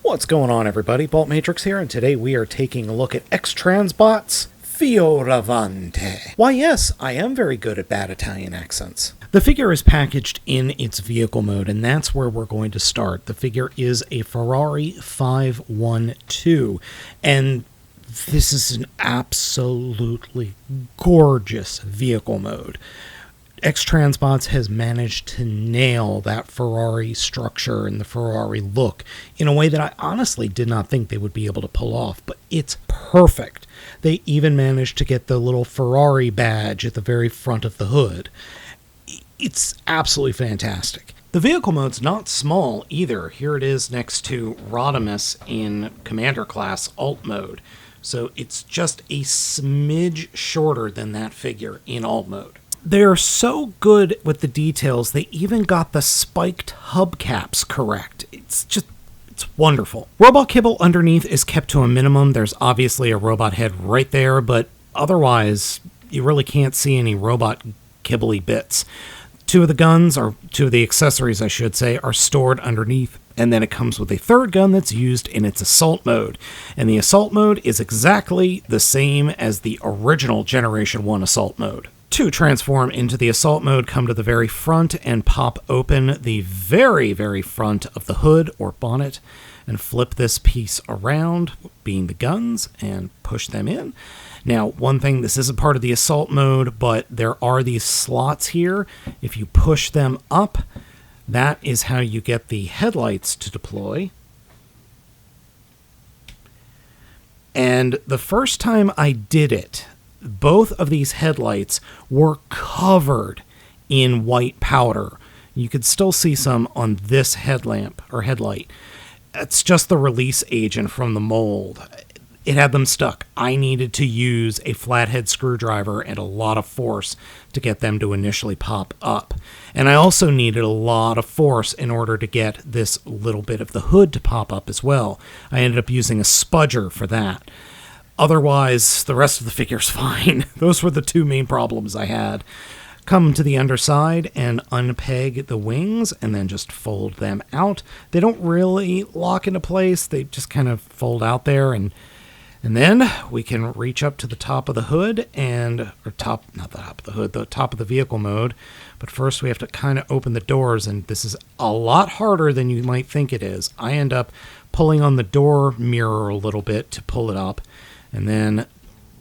What's going on, everybody? Baltmatrix here, and today we are taking a look at X-Transbots FIORAVANTI. Why yes, I am very good at bad Italian accents. The figure is packaged in its vehicle mode, and that's where we're going to start. The figure is a Ferrari 512, and this is an absolutely gorgeous vehicle mode. X-Transbots has managed to nail that Ferrari structure and the Ferrari look in a way that I honestly did not think they would be able to pull off, but it's perfect. They even managed to get the little Ferrari badge at the very front of the hood. It's absolutely fantastic. The vehicle mode's not small either. Here it is next to Rodimus in Commander Class Alt mode. So it's just a smidge shorter than that figure in Alt mode. They're so good with the details, they even got the spiked hubcaps correct. It's wonderful. Robot kibble underneath is kept to a minimum. There's obviously a robot head right there, but otherwise, you really can't see any robot kibbly bits. Two of the accessories, I should say, are stored underneath, and then it comes with a third gun that's used in its assault mode. And the assault mode is exactly the same as the original Generation 1 assault mode. To transform into the assault mode, come to the very front and pop open the very, very front of the hood or bonnet and flip this piece around, being the guns, and push them in. Now, one thing, this isn't part of the assault mode, but there are these slots here. If you push them up, that is how you get the headlights to deploy. And the first time I did it, both of these headlights were covered in white powder. You could still see some on this headlamp or headlight. It's just the release agent from the mold. It had them stuck. I needed to use a flathead screwdriver and a lot of force to get them to initially pop up. And I also needed a lot of force in order to get this little bit of the hood to pop up as well. I ended up using a spudger for that. Otherwise, the rest of the figure's fine. Those were the two main problems I had. Come to the underside and unpeg the wings and then just fold them out. They don't really lock into place. They just kind of fold out there, and then we can reach up to the top of the hood the top of the vehicle mode. But first we have to kind of open the doors, and this is a lot harder than you might think it is. I end up pulling on the door mirror a little bit to pull it up, and then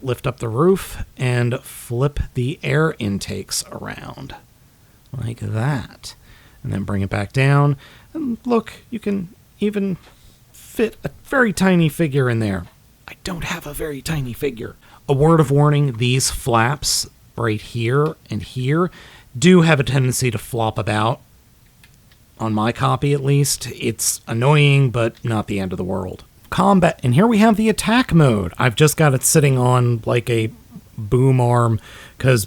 lift up the roof and flip the air intakes around like that. And then bring it back down. And look, you can even fit a very tiny figure in there. I don't have a very tiny figure. A word of warning, these flaps right here and here do have a tendency to flop about. On my copy, at least. It's annoying, but not the end of the world. Combat, and here we have the attack mode. I've just got it sitting on like a boom arm because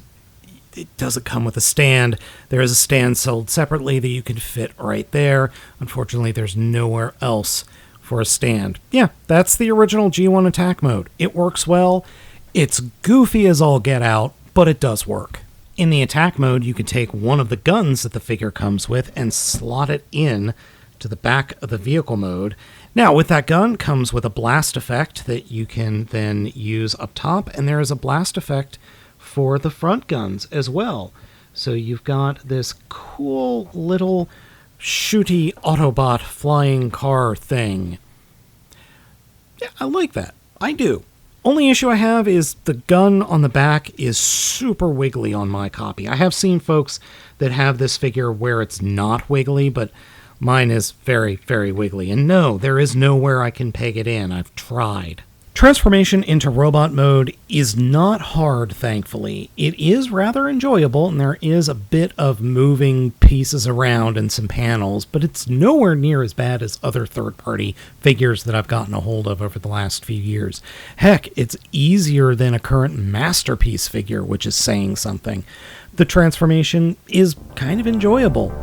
it doesn't come with a stand. There is a stand sold separately that you can fit right there. Unfortunately, there's nowhere else for a stand. Yeah, that's the original G1 attack mode. It works well. It's goofy as all get out, but it does work. In the attack mode, you can take one of the guns that the figure comes with and slot it in to the back of the vehicle mode. Now, with that gun comes with a blast effect that you can then use up top, and there is a blast effect for the front guns as well. So you've got this cool little shooty Autobot flying car thing. Yeah, I like that. I do. Only issue I have is the gun on the back is super wiggly on my copy. I have seen folks that have this figure where it's not wiggly, but mine is very, very wiggly. And no, there is nowhere I can peg it in. I've tried. Transformation into robot mode is not hard, thankfully. It is rather enjoyable, and there is a bit of moving pieces around and some panels, but it's nowhere near as bad as other third-party figures that I've gotten a hold of over the last few years. Heck, it's easier than a current Masterpiece figure, which is saying something. The transformation is kind of enjoyable.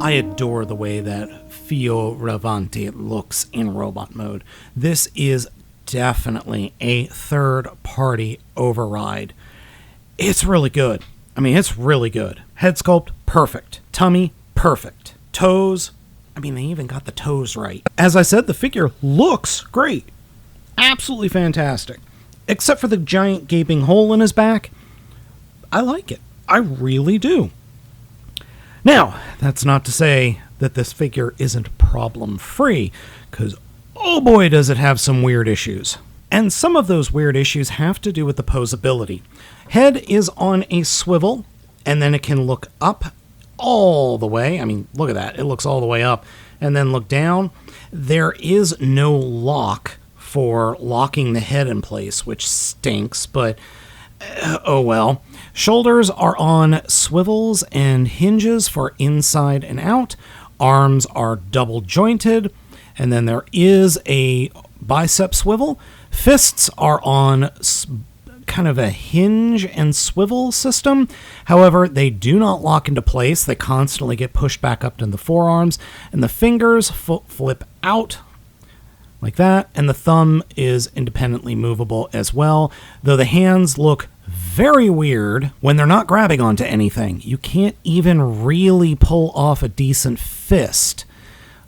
I adore the way that FIORAVANTI looks in robot mode. This is definitely a third-party override. It's really good. I mean, it's really good. Head sculpt, perfect. Tummy, perfect. Toes, I mean, they even got the toes right. As I said, the figure looks great. Absolutely fantastic. Except for the giant gaping hole in his back, I like it. I really do. Now, that's not to say that this figure isn't problem-free, because oh boy does it have some weird issues. And some of those weird issues have to do with the poseability. Head is on a swivel, and then it can look up all the way. I mean, look at that. It looks all the way up, and then look down. There is no lock for locking the head in place, which stinks, but oh well. Shoulders are on swivels and hinges for inside and out. Arms are double jointed, and then there is a bicep swivel. Fists are on kind of a hinge and swivel system. However, they do not lock into place. They constantly get pushed back up to the forearms, and the fingers flip out like that, and the thumb is independently movable as well, though the hands look very weird when they're not grabbing onto anything. You can't even really pull off a decent fist.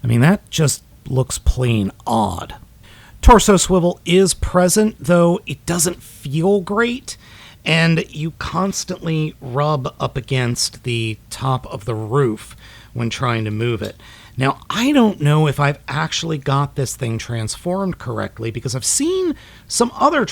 I mean, that just looks plain odd. Torso swivel is present, though it doesn't feel great, and you constantly rub up against the top of the roof when trying to move it. Now, I don't know if I've actually got this thing transformed correctly, because I've seen some other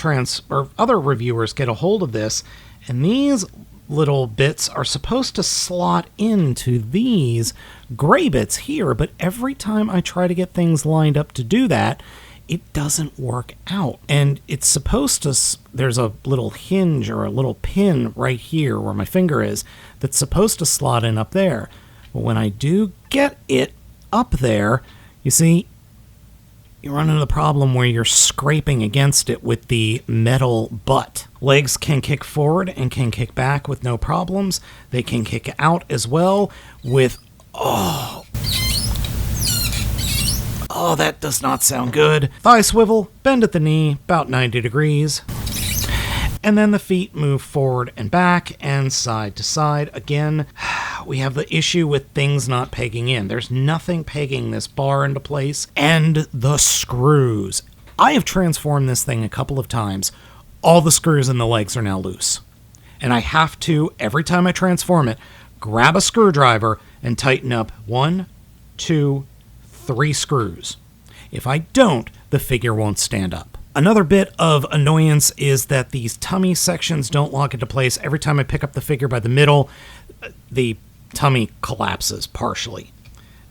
reviewers get a hold of this, and these little bits are supposed to slot into these gray bits here, but every time I try to get things lined up to do that, it doesn't work out. And it's supposed to, there's a little hinge or a little pin right here where my finger is that's supposed to slot in up there. But when I do get it up there, you see, you run into the problem where you're scraping against it with the metal butt. Legs can kick forward and can kick back with no problems. They can kick out as well with, oh, that does not sound good. Thigh swivel, bend at the knee, about 90 degrees. And then the feet move forward and back and side to side. Again, we have the issue with things not pegging in. There's nothing pegging this bar into place. And the screws. I have transformed this thing a couple of times. All the screws in the legs are now loose. And I have to, every time I transform it, grab a screwdriver and tighten up 1, 2, 3 screws. If I don't, the figure won't stand up. Another bit of annoyance is that these tummy sections don't lock into place. Every time I pick up the figure by the middle, the tummy collapses partially.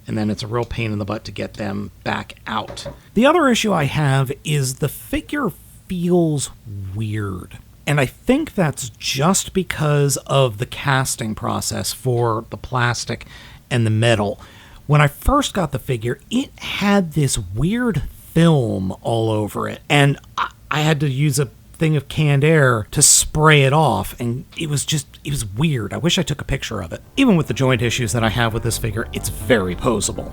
And then it's a real pain in the butt to get them back out. The other issue I have is the figure feels weird. And I think that's just because of the casting process for the plastic and the metal. When I first got the figure, it had this weird film all over it, and I had to use a thing of canned air to spray it off, and it was weird. I wish I took a picture of it. Even with the joint issues that I have with this figure, it's very poseable.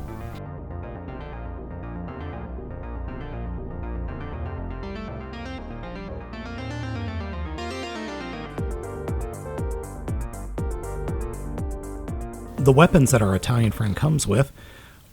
The weapons that our Italian friend comes with,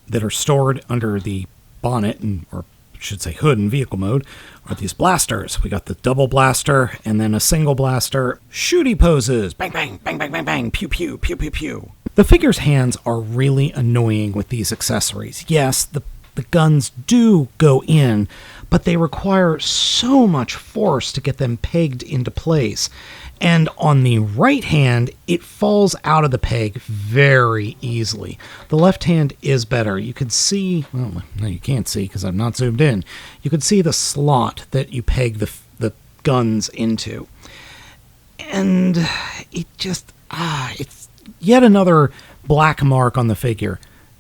that are stored under the bonnet, or should say hood in vehicle mode, are these blasters. We got the double blaster and then a single blaster. Shooty poses. Bang, bang, bang, bang, bang, bang. Pew, pew, pew, pew, pew. The figure's hands are really annoying with these accessories. Yes, the guns do go in, but they require so much force to get them pegged into place. And on the right hand, it falls out of the peg very easily. The left hand is better. You can see, well, no, you can't see because I'm not zoomed in. You can see the slot that you peg the guns into. And it just, it's yet another black mark on the figure.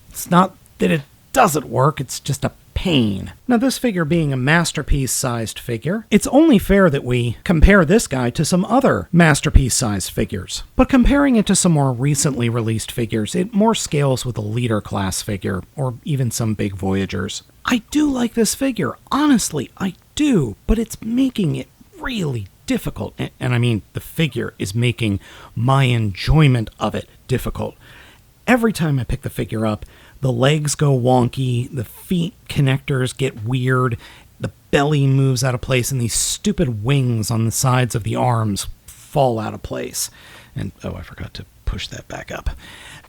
It's not that it doesn't work, it's just a pain. Now, this figure being a masterpiece-sized figure, it's only fair that we compare this guy to some other masterpiece-sized figures. But comparing it to some more recently released figures, it more scales with a leader class figure, or even some big Voyagers. I do like this figure, honestly, I do, but it's making it really difficult. And I mean, the figure is making my enjoyment of it difficult. Every time I pick the figure up, the legs go wonky, the feet connectors get weird, the belly moves out of place, and these stupid wings on the sides of the arms fall out of place. And, oh, I forgot to push that back up.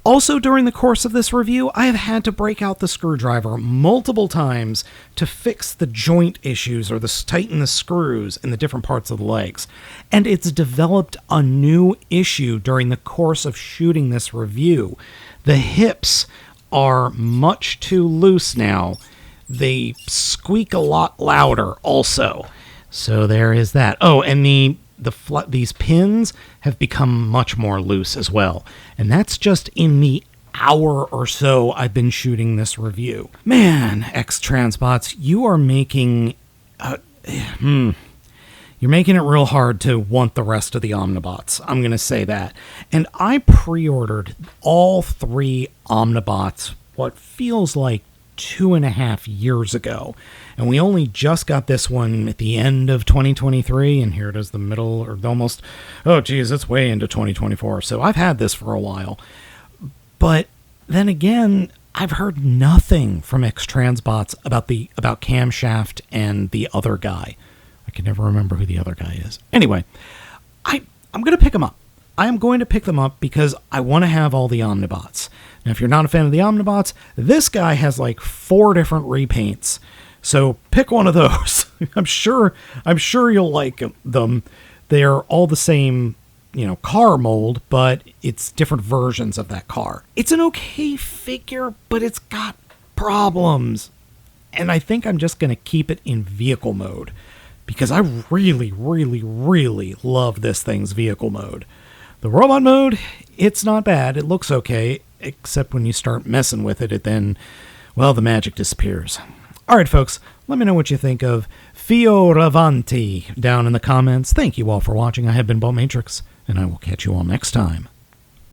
Also, during the course of this review, I have had to break out the screwdriver multiple times to fix the joint issues or tighten the screws in the different parts of the legs. And it's developed a new issue during the course of shooting this review. The hips are much too loose now. They squeak a lot louder also. So there is that. Oh, and these pins have become much more loose as well. And that's just in the hour or so I've been shooting this review. Man, X-Transbots, you are making... You're making it real hard to want the rest of the Omnibots. I'm going to say that. And I pre-ordered all 3 Omnibots what feels like 2.5 years ago. And we only just got this one at the end of 2023, and here it is the middle, or almost, oh geez, it's way into 2024. So I've had this for a while. But then again, I've heard nothing from X-Transbots about Camshaft and the other guy. I can never remember who the other guy is. Anyway, I'm going to pick them up. I am going to pick them up because I want to have all the Omnibots. Now, if you're not a fan of the Omnibots, this guy has like 4 different repaints. So pick one of those. I'm sure you'll like them. They're all the same, car mold, but it's different versions of that car. It's an okay figure, but it's got problems. And I think I'm just going to keep it in vehicle mode because I really, really, really love this thing's vehicle mode. The robot mode, it's not bad. It looks okay, except when you start messing with it, the magic disappears. All right, folks, let me know what you think of FIORAVANTI down in the comments. Thank you all for watching. I have been Baltmatrix, and I will catch you all next time.